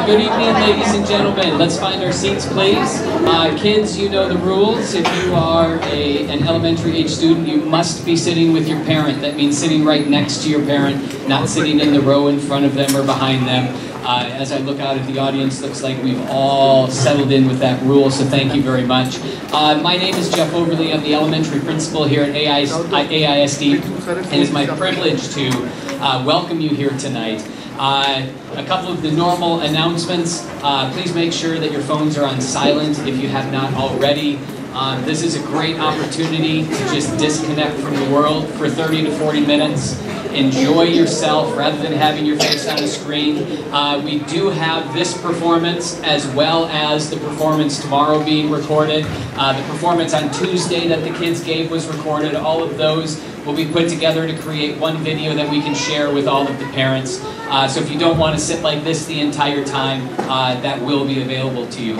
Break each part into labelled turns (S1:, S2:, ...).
S1: Good evening, ladies and gentlemen. Let's find our seats, please. Kids, you know the rules. If you are an elementary age student, you must be sitting with your parent. That means sitting right next to your parent, not sitting in the row in front of them or behind them. As I look out at the audience, looks like we've all settled in with that rule, so thank you very much. My name is Jeff Overly. I'm the elementary principal here at AISD, and it's my privilege to welcome you here tonight. A couple of the normal announcements. Please make sure that your phones are on silent if you have not already. This is a great opportunity to just disconnect from the world for 30 to 40 minutes. Enjoy yourself rather than having your face on a screen. We do have this performance as well as the performance tomorrow being recorded. The performance on Tuesday that the kids gave was recorded. All of those will be put together to create one video that we can share with all of the parents. So if you don't want to sit like this the entire time, that will be available to you.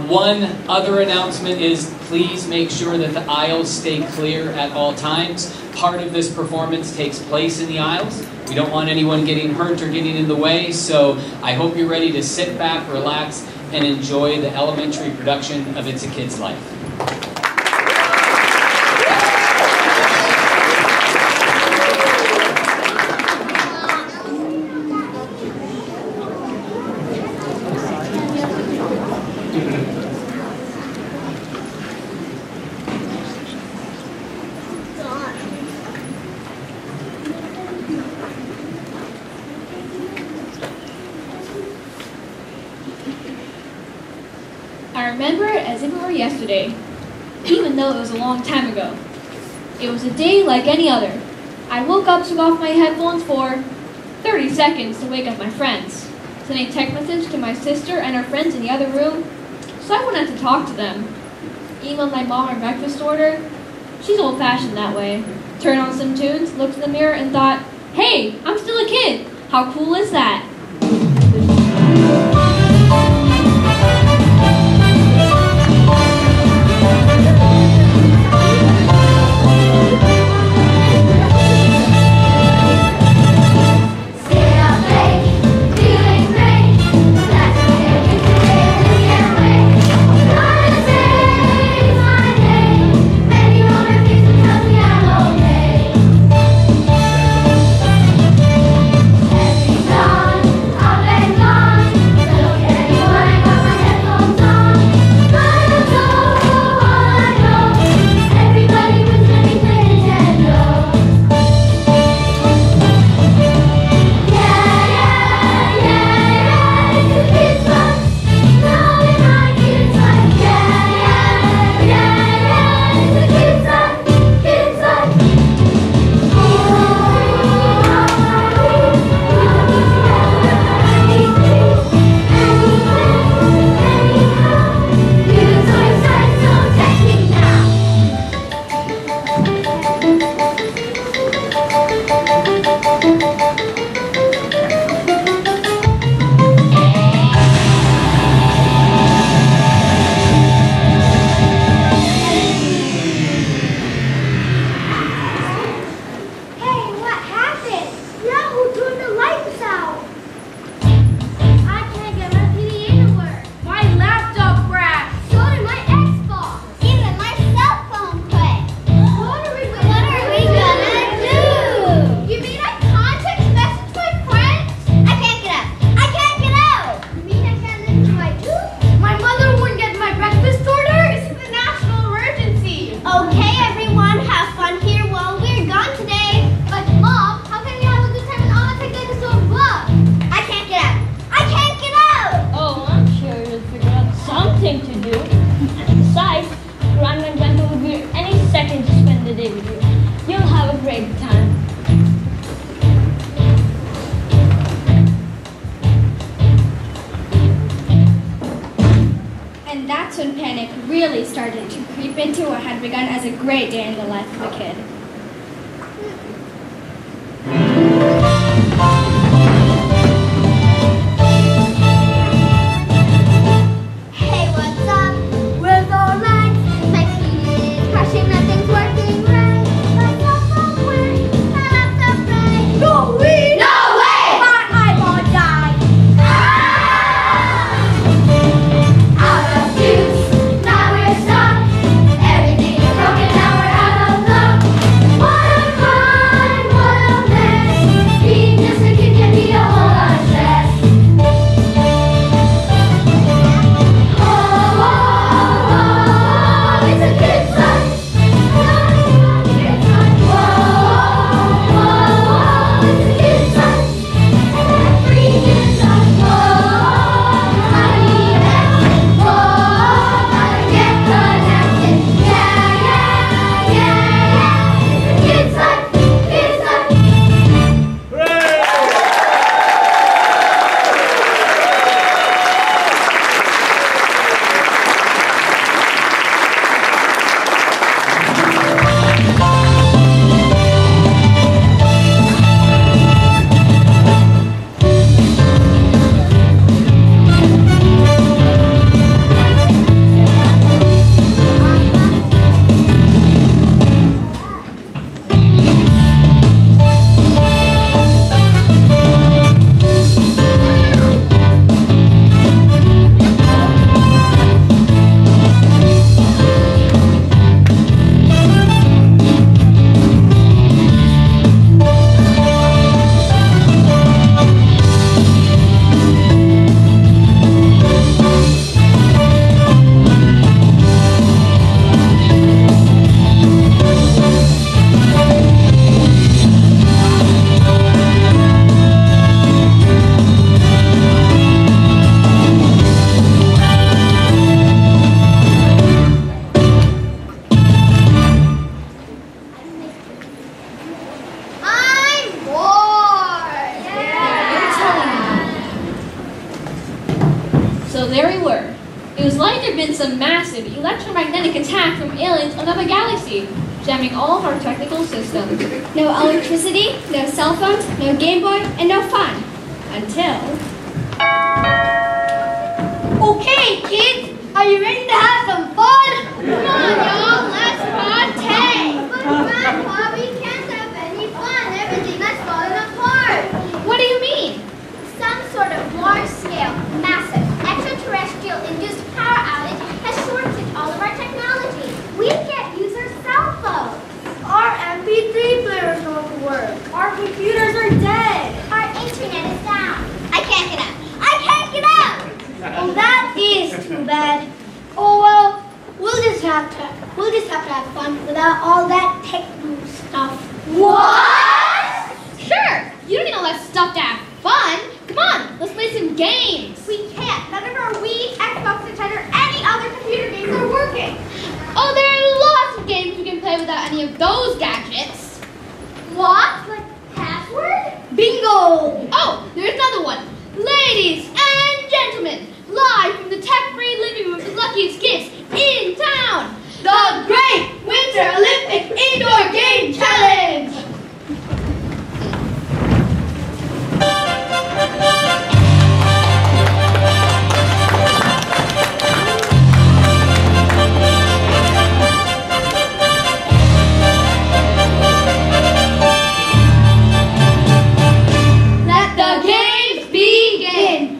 S1: One other announcement is please make sure that the aisles stay clear at all times. Part of this performance takes place in the aisles. We don't want anyone getting hurt or getting in the way, so I hope you're ready to sit back, relax, and enjoy the elementary production of It's a Kid's Life.
S2: I remember it as if it were yesterday, even though it was a long time ago. It was a day like any other. I woke up, took off my headphones for 30 seconds to wake up my friends, sent a text message to my sister and her friends in the other room, so I went out to talk to them. Emailed my mom her breakfast order. She's old-fashioned that way. Turned on some tunes, looked in the mirror, and thought, hey, I'm still a kid. How cool is that? And that's when panic really started to creep into what had begun as a great day in the life of a kid.
S3: Hey, what's up? Where's all right? My TV is crashing, nothing's working right. My cell phone works, my laptop right. No way! My eyeball died. Ah!
S2: So there we were. It was like there'd been some massive electromagnetic attack from aliens on another galaxy, jamming all of our technical systems.
S3: No electricity, no cell phones, no Game Boy, and no fun. Until... Okay, kids, are you ready to have some fun? Come on, y'all, let's partay. But Grandpa, we can't have any fun. Everything that's falling apart.
S2: What do you mean?
S3: Some sort of large-scale, massive, extraterrestrial-induced power outage has shorted all of our technology. We can't use our cell phones.
S4: Our MP3 players don't work. Our computers are dead.
S3: Our internet is down. I can't get out. I can't get out.
S4: Oh, that is too bad. Oh well, we'll just have to have fun without all that techno stuff.
S2: What? Sure. You don't need all that stuff to have fun. Come on, let's play some games.
S3: We can't. None of our Wii, Xbox, Nintendo, or any other computer games are working.
S2: Oh, there are lots of games we can play without any of those gadgets.
S3: What? Like password?
S4: Bingo!
S2: Oh, there's another one. Ladies and gentlemen, live from the tech-free living room of the luckiest kids in town, the Great Winter Olympic Indoor Game Challenge! Let the games begin!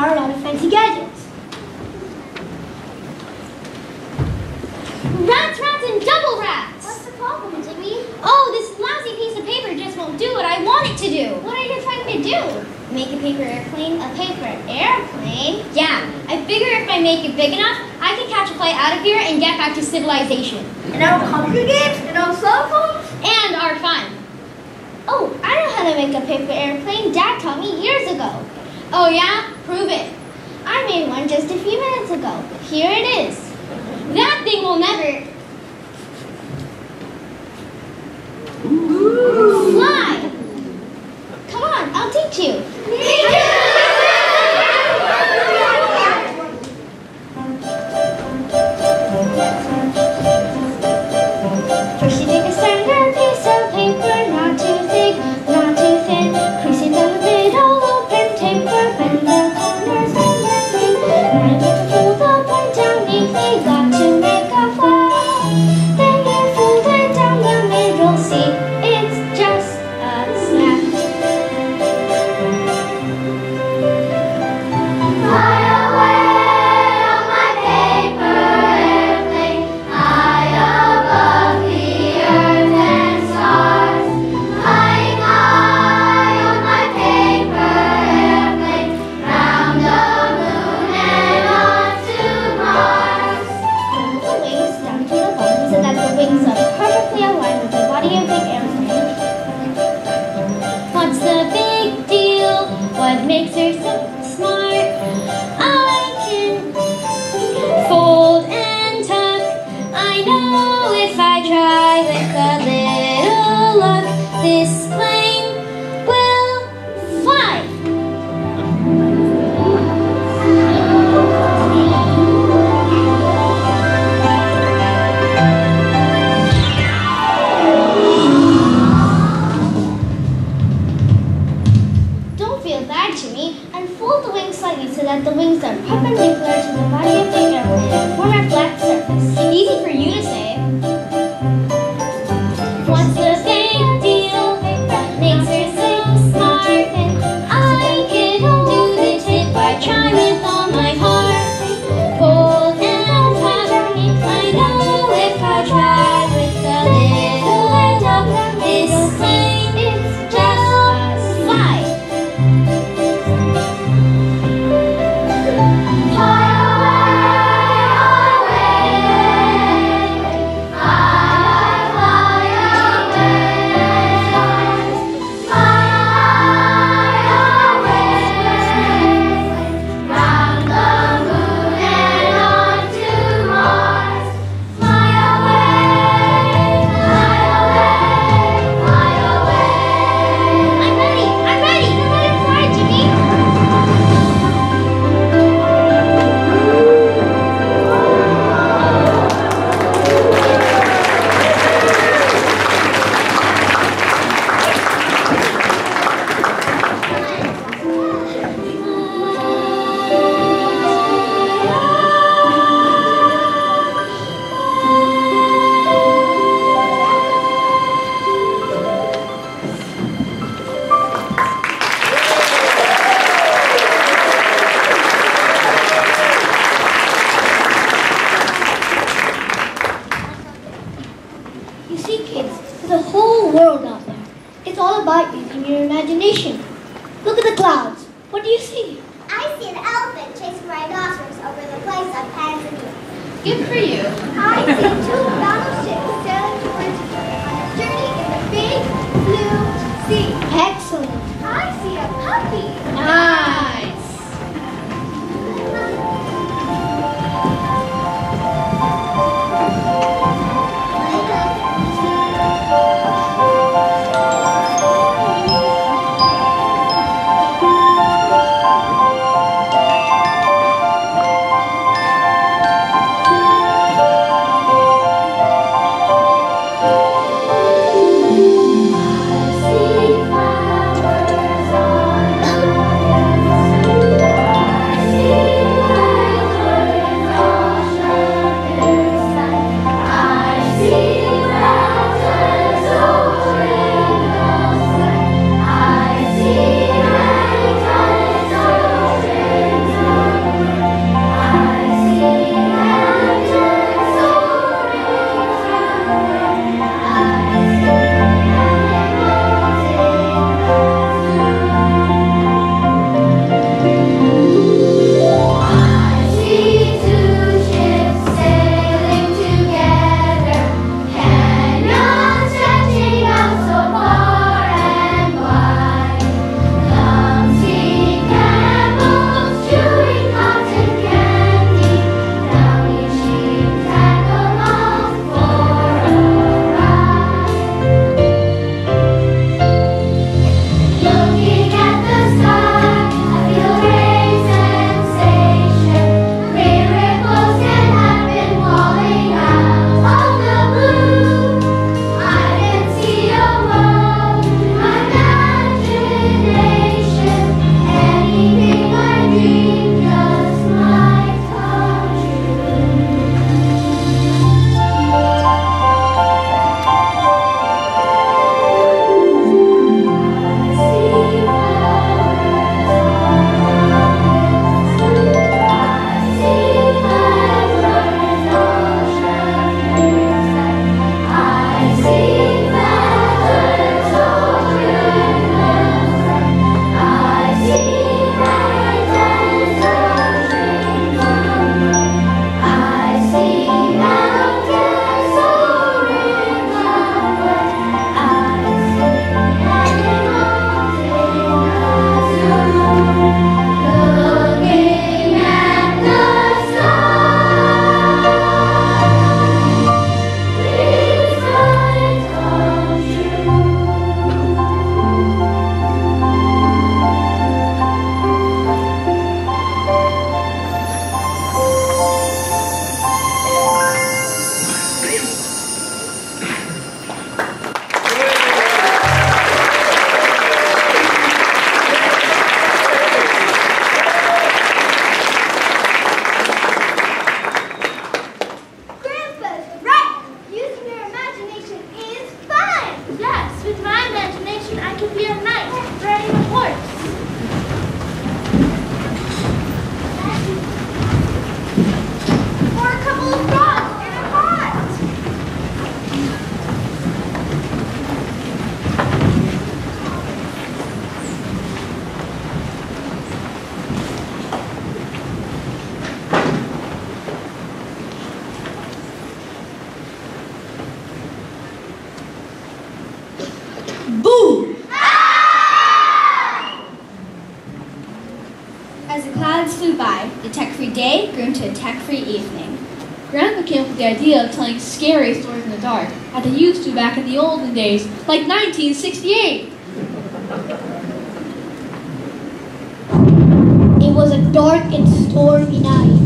S4: are a lot of fancy gadgets.
S3: Rats, rats, and double rats! What's the problem, Jimmy? Oh, this lousy piece of paper just won't do what I want it to do. What are you trying to do? Make a paper airplane? A paper airplane? Yeah, I figure if I make it big enough, I can catch a flight out of here and get back to civilization.
S4: And our computer games, and our cell phones.
S3: And our fun. Oh, I know how to make a paper airplane. Dad taught me years ago. Oh yeah? Prove it. I made one just a few minutes ago. Here it is. That thing will never fly. Come on, I'll teach you. First you take a standard piece of paper, not too thick, not too thin. Crease it down the middle, open taper, bend the corners, bend the thing. Now you have to fold the point down neatly, got to make a fly. Then you fold it down the middle, see, it's just a snap. Fly away on my paper airplane, high above the earth and stars. Flying high on my paper airplane, round the moon and on to Mars. Fold the wings down to the bottom so that the wings are perfectly aligned with the body of the airplane. What's the big deal? What makes her so smart? I can fold and tuck. I know if I try with a little luck, this plane will fly. Don't feel bad, Jimmy. Unfold the wings slightly so that the wings are perpendicular to the body of the airplane and form a flat surface. Easy for you to say. What's the big deal? What makes her so smart? I can do this if I try with all my heart. Fold and tuck. I know if I try with a little luck, this plane is just fly. Fly away, round the moon and on to Mars. Fly away, fly away. I'm ready. You're ready to fly, Jimmy.
S4: You see, kids, there's a whole world out there. It's all about using your imagination. Look at the clouds. What do you see?
S3: I see an elephant chasing rhinoceros over the place of Tanzania.
S2: Good for you.
S3: I see two battleships sailing towards each other on a journey in the big blue sea.
S4: Excellent.
S3: I see a puppy.
S2: Nice. day grew into a tech-free evening. Grandpa came up with the idea of telling scary stories in the dark, as they used to back in the olden days, like 1968.
S4: It was a dark and stormy night.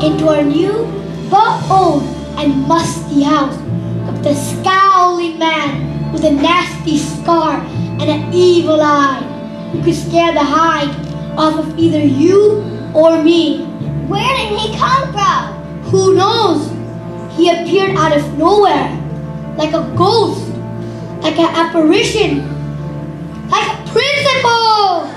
S4: Into our new, but old and musty house of the scowling man with a nasty scar and an evil eye who could scare the hide off of either you or me.
S3: Where did he come from?
S4: Who knows? He appeared out of nowhere, like a ghost, like an apparition, like a principal!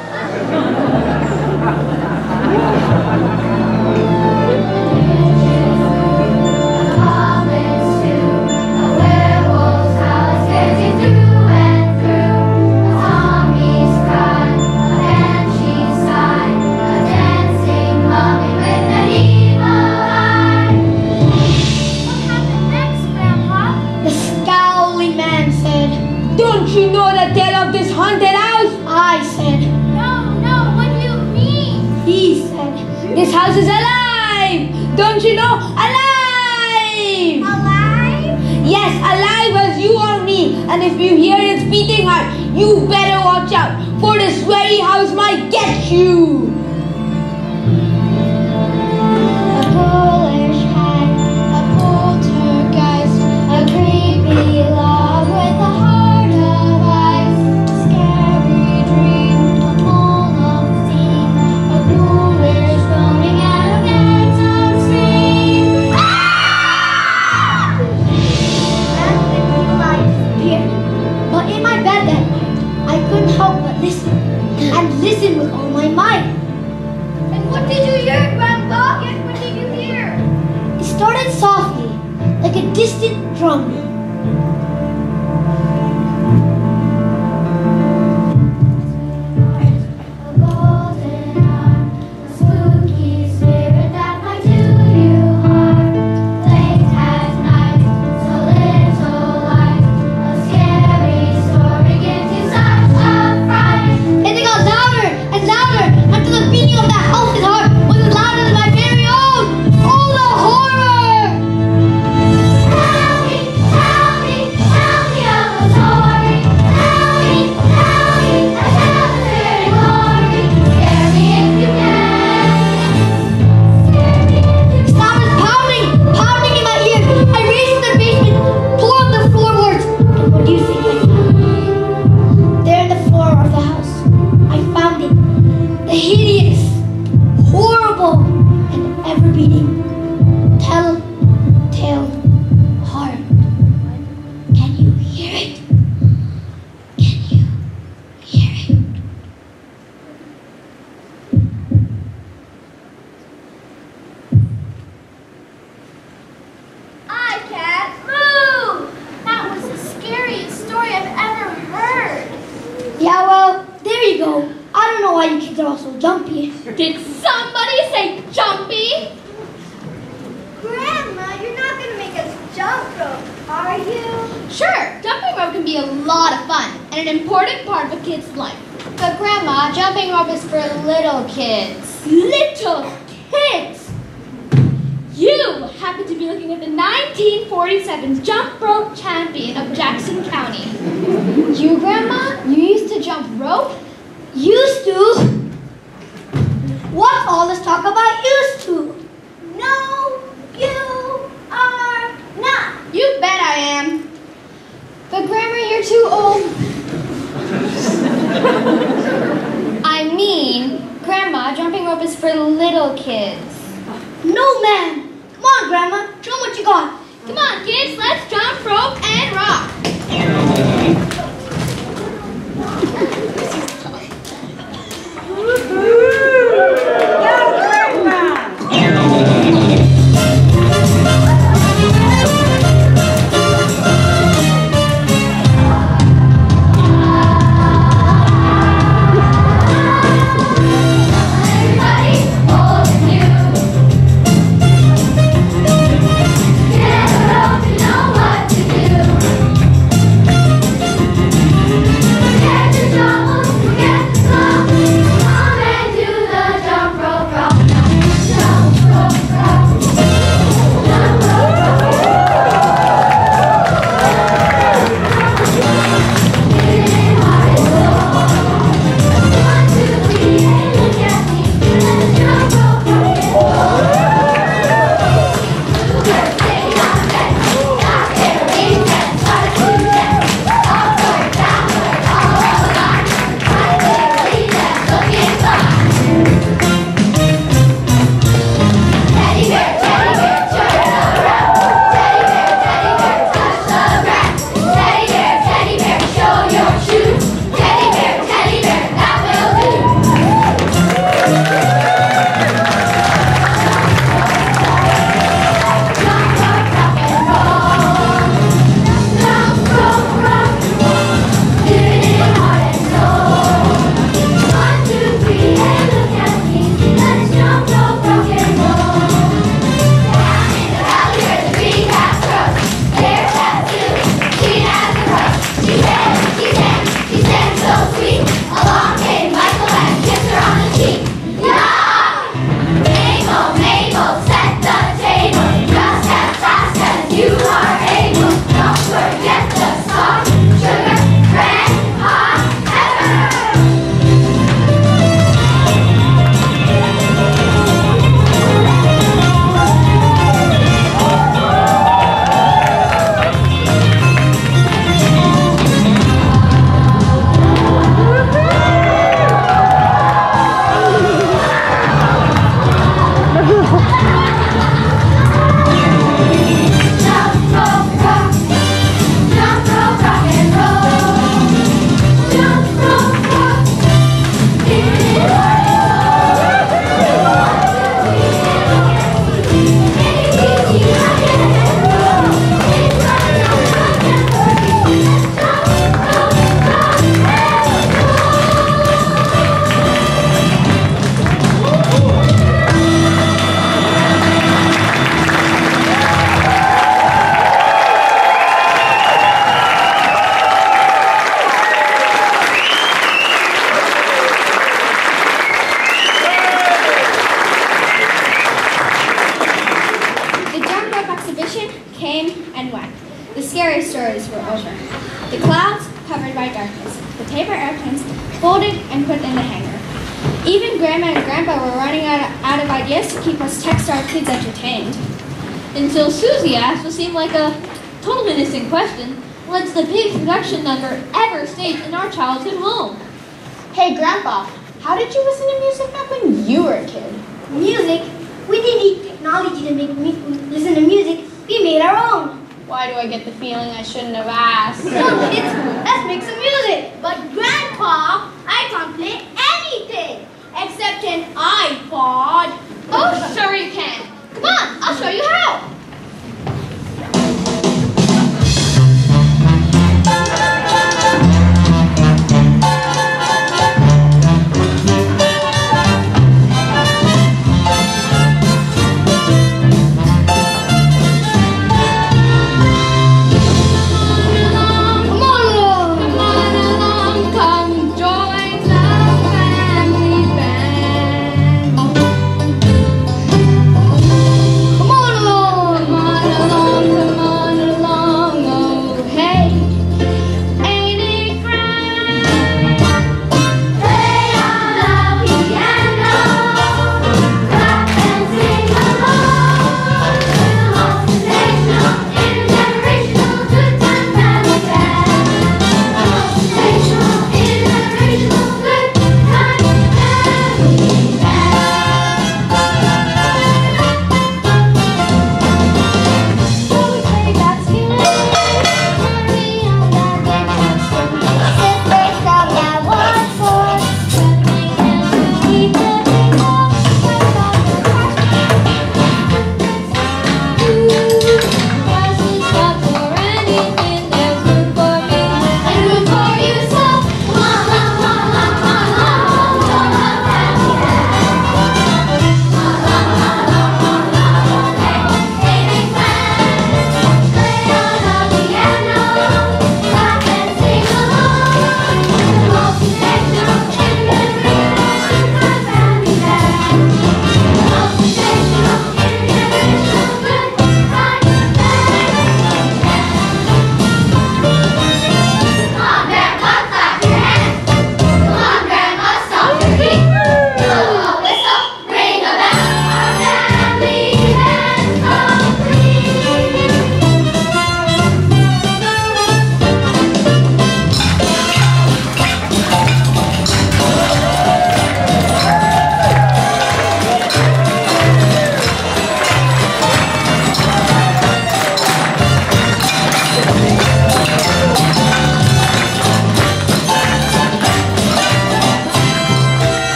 S5: Don't you know the tale of this haunted house?
S4: I said.
S3: No, what do you mean?
S4: He said.
S5: This house is alive! Don't you know? Alive!
S3: Alive?
S5: Yes, alive as you or me. And if you hear its beating heart, you better watch out, for this very house might get you.
S4: A Polish hat, a poltergeist, a creepy log with a heart of ice, a scary dream, a bowl of steam, a ghoulish groaning and a phantom scream. Ah! And the evil eye disappeared. But in my bed that night, I couldn't help but listen, and listen with all my might.
S3: And what did you hear, Grandpa? Yes, what did you hear?
S4: It started softly, like a distant drum. A golden arm, a spooky spirit that might do you harm. Late at night, so little light, a scary story gives you such a fright. And it got louder and louder until the beating of that house's heart was as loud as my very own. Oh, the horror! Tell me of the story. Tell me, I tell the dirty glory. Scare me if you can. It started pounding in my ears. I raced to the basement, tore up the floorboards. And what do you think I found? There in the floor of the house, I found it. The hideous, horrible, and ever-beating, telltale heart. Can you hear it? Can you hear it?
S3: I can't move! That was the scariest story I've ever heard.
S4: Yeah, well, there you go. I don't know why you kids are all so jumpy.
S2: Did somebody say jumpy?
S3: Grandma, you're not going to make us jump rope, are you?
S2: Sure, jumping rope can be a lot of fun and an important part of a kid's life.
S3: But Grandma, jumping rope is for little kids.
S2: Little kids! You happen to be looking at the 1947 jump rope champion of Jackson County.
S3: You, Grandma? You used to jump rope?
S4: Used to? What's all this talk about used to?
S3: No, you are not.
S2: You bet I am.
S3: But Grandma, you're too old. I mean, Grandma, jumping rope is for little kids.
S4: No, ma'am. Come on, Grandma. Show 'em what you got.
S2: Come on, kids, let's jump rope and rock. covered by darkness. The paper airplanes folded and put in the hangar. Even Grandma and Grandpa were running out of ideas to keep us tech-starved kids entertained. Until Susie asked what seemed like a total innocent question, what's the biggest production number ever staged in our childhood home?
S6: Hey, Grandpa, how did you listen to music back when you were a kid?
S3: Music? We didn't need technology to listen to music. We made our own.
S6: Why do I get the feeling I shouldn't have asked?
S3: So kids, let's make some music. But Grandpa, I can't play anything except an iPod.
S2: Oh, sure you can. Come on, I'll show you how.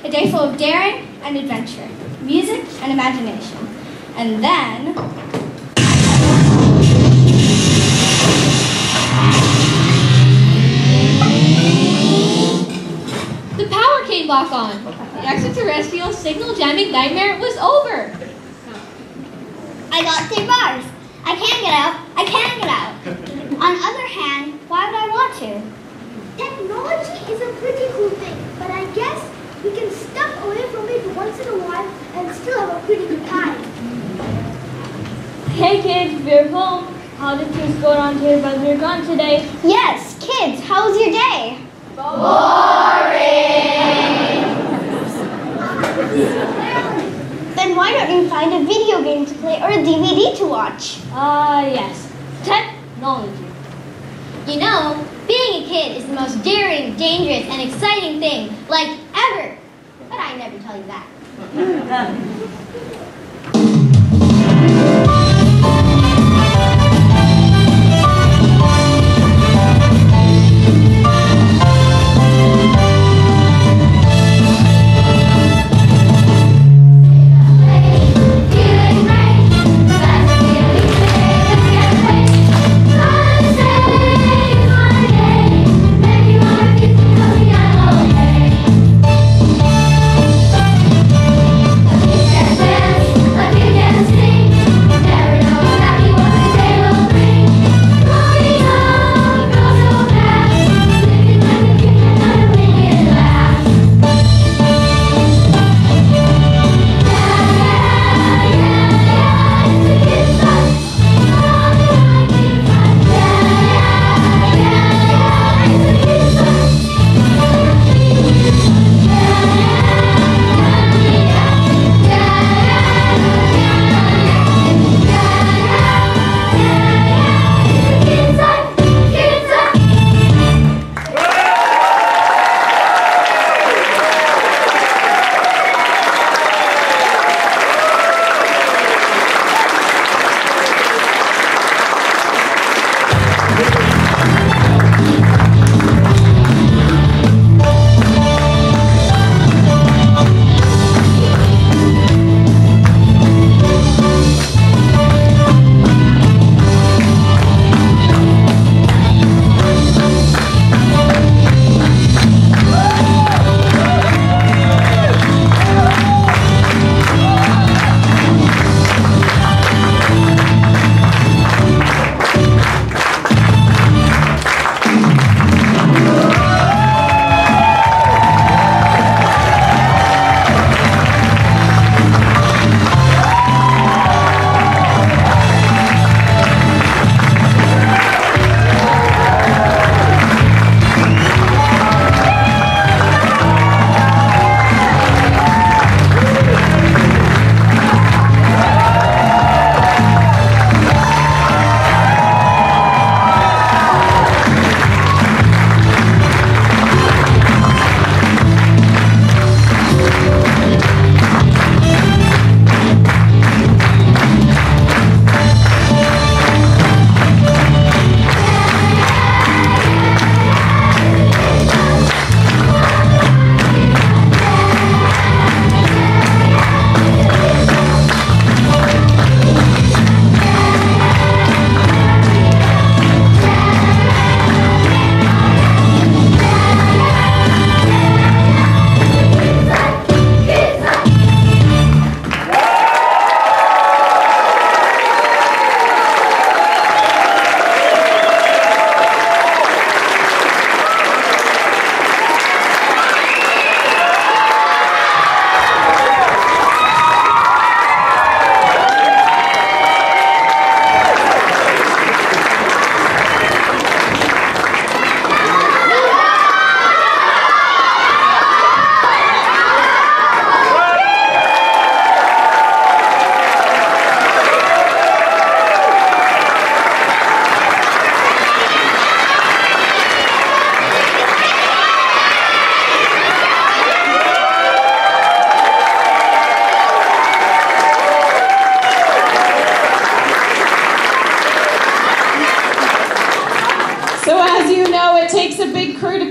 S2: A day full of daring and adventure, music and imagination. And then... the power came back on. The extraterrestrial signal jamming nightmare was over.
S3: I got 3 bars. I can't get out. I can't get out. On the other hand, why would I want to? Technology is a pretty cool thing, but I guess we can step away from it once in a while and still have a pretty good time.
S2: Hey kids, we're home. How did things go around here while we were gone today?
S3: Yes, kids, how was your day? Boring! Then why don't you find a video game to play or a DVD to watch?
S2: Yes. Technology.
S3: You know, being a kid is the most daring, dangerous, and exciting thing, like, ever. But I never tell you that.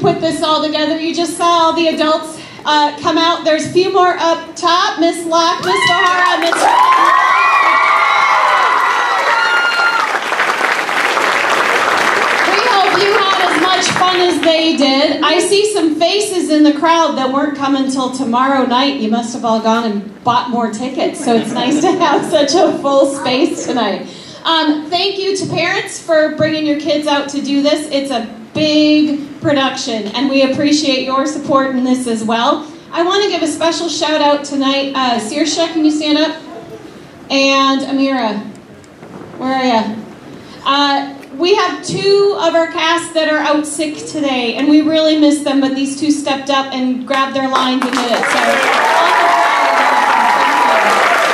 S7: put this all together. You just saw all the adults come out. There's a few more up top. Miss Locke, Miss Bahara, Miss... We hope you had as much fun as they did. I see some faces in the crowd that weren't coming till tomorrow night. You must have all gone and bought more tickets, so it's nice to have such a full space tonight. Thank you to parents for bringing your kids out to do this. It's a big production, and we appreciate your support in this as well. I want to give a special shout out tonight. Saoirse, can you stand up? And Amira, where are you? We have two of our cast that are out sick today, and we really miss them, but these two stepped up and grabbed their lines and did it. So, all the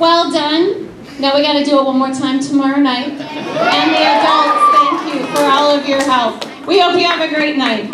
S7: Well done. Now we got to do it one more time tomorrow night. And the adults, thank you for all of your help. We hope you have a great night.